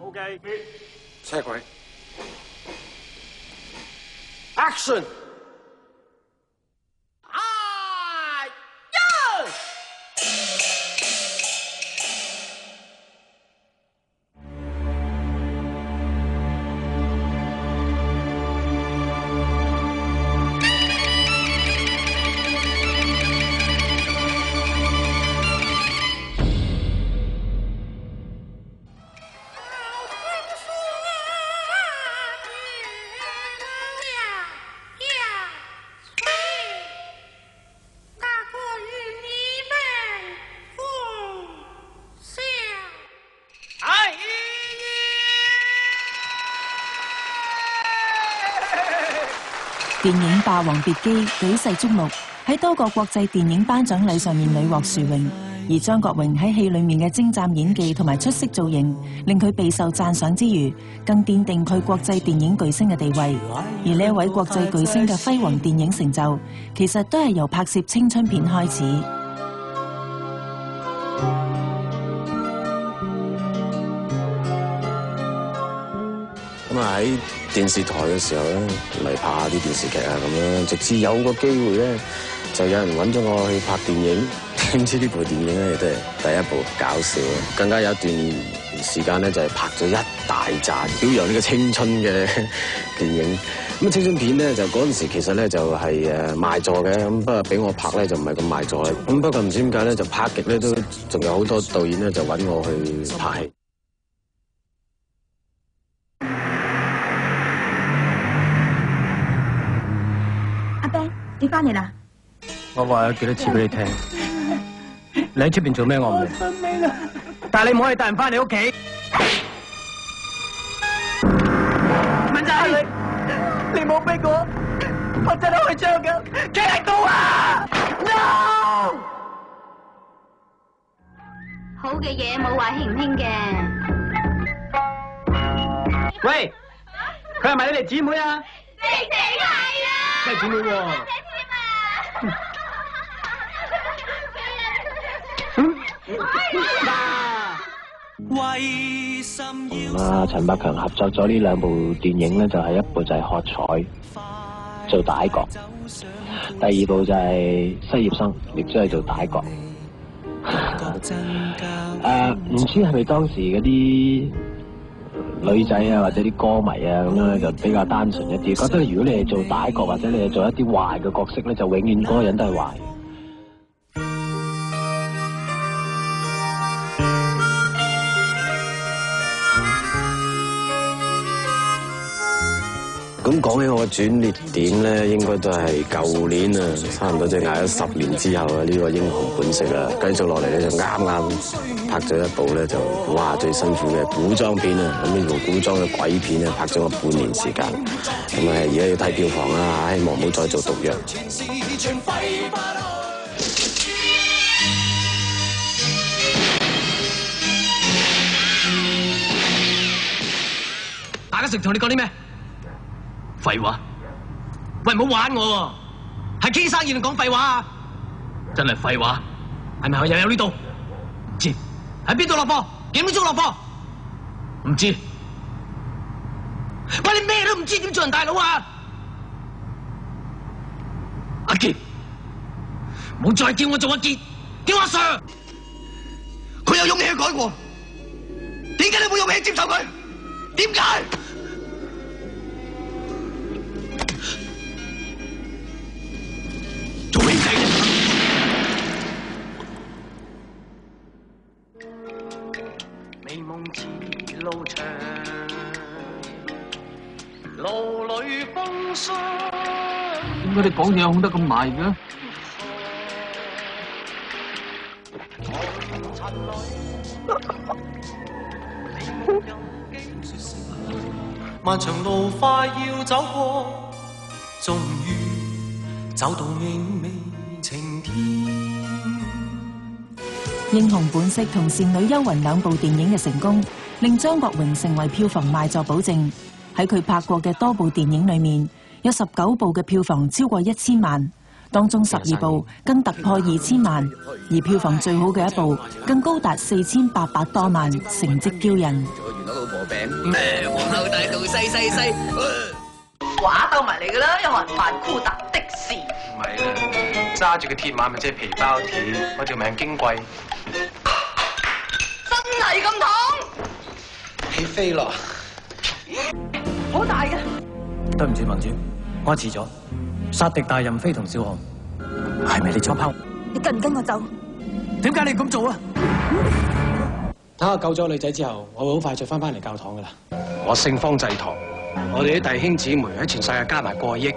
OK， 車軌 ，Action！ 電影《霸王別姬》舉世矚目，喺多個國際電影頒獎禮上面屢獲殊榮。而張國榮喺戲裏面嘅精湛演技同埋出色造型，令佢備受讚賞之餘，更奠定佢國際電影巨星嘅地位。而呢一位國際巨星嘅輝煌電影成就，其實都係由拍攝青春片開始。咁啊喺電視台嘅時候咧，嚟拍下啲電視劇啊咁樣，直至有個機會咧，就有人揾咗我去拍電影。點知呢部電影咧，亦都係第一部搞笑嘅，更加有一段時間咧就係拍咗一大紮表揚呢個青春嘅電影。咁青春片咧就嗰陣時其實咧就係賣座嘅，咁不過俾我拍咧就唔係咁賣座嘅。咁不過唔知點解咧就拍極咧都仲有好多導演咧就揾我去拍戲。阿 Ben， 你翻嚟啦！我話咗幾多次俾你聽，你喺出邊做咩我唔明，但係你唔可以帶人翻你屋企。文仔，你冇逼我真係開槍㗎，企喺度啊 ！No！ 好嘅嘢冇話興唔興嘅。喂，佢係咪你哋姊妹啊？直情係啊！咩姊妹喎？陳百強合作咗呢兩部電影咧，就係一部就係《喝彩》做歹角，第二部就係《失業生》，亦都係做歹角。唔知係咪當時嗰啲女仔啊，或者啲歌迷啊咁樣咧，就比較單純一啲，覺得如果你係做歹角或者你係做一啲壞嘅角色咧，就永遠嗰個人都係壞。咁講起我嘅轉捩點咧，應該都係舊年啊，差唔多即係捱咗10年之後啊，呢個英雄本色啊，繼續落嚟咧就啱啱拍咗一部咧就哇最辛苦嘅古裝片啊，咁呢部古裝嘅鬼片啊，拍咗我半年時間，咁啊而家要睇票房啦，希望唔好再做毒藥。大家成同你講啲咩？廢話！喂，唔好玩我喎，係傾生意定講廢話啊？真係廢話，係咪又有呢度？唔知喺邊度落貨？幾點鐘落貨？唔知。喂，你咩都唔知，點做人大佬啊？阿傑，唔好再叫我做阿傑，叫阿 Sir。佢有勇氣去改過，點解你冇勇氣接受佢？點解？做兄弟嘅。美夢似路長，路裏風霜。點解你講嘢控得咁埋嘅？漫長路快要走過，終於走到明媚晴天。英雄本色同倩女幽魂兩部電影嘅成功，令張國榮成為票房賣座保證。喺佢拍過嘅多部電影裏面，有19部嘅票房超過1000萬，當中12部更突破2000萬，而票房最好嘅一部更高達4800多萬，成績驕人。原來老婆餅，皇后大道西，畫兜埋嚟㗎啦，有冇人扮酷達的士？唔係啦，揸住個鐵馬咪即係皮包鐵，我條命矜貴。真係咁痛？起飛咯！好大嘅。對唔住盟主，我遲咗。殺敵大任妃同少雄，係咪你錯拋？你跟唔跟我走？點解你咁做啊？等我救咗女仔之後，我會好快再翻嚟教堂噶啦。我聖方濟堂，我哋啲弟兄姊妹喺全世界加埋過億。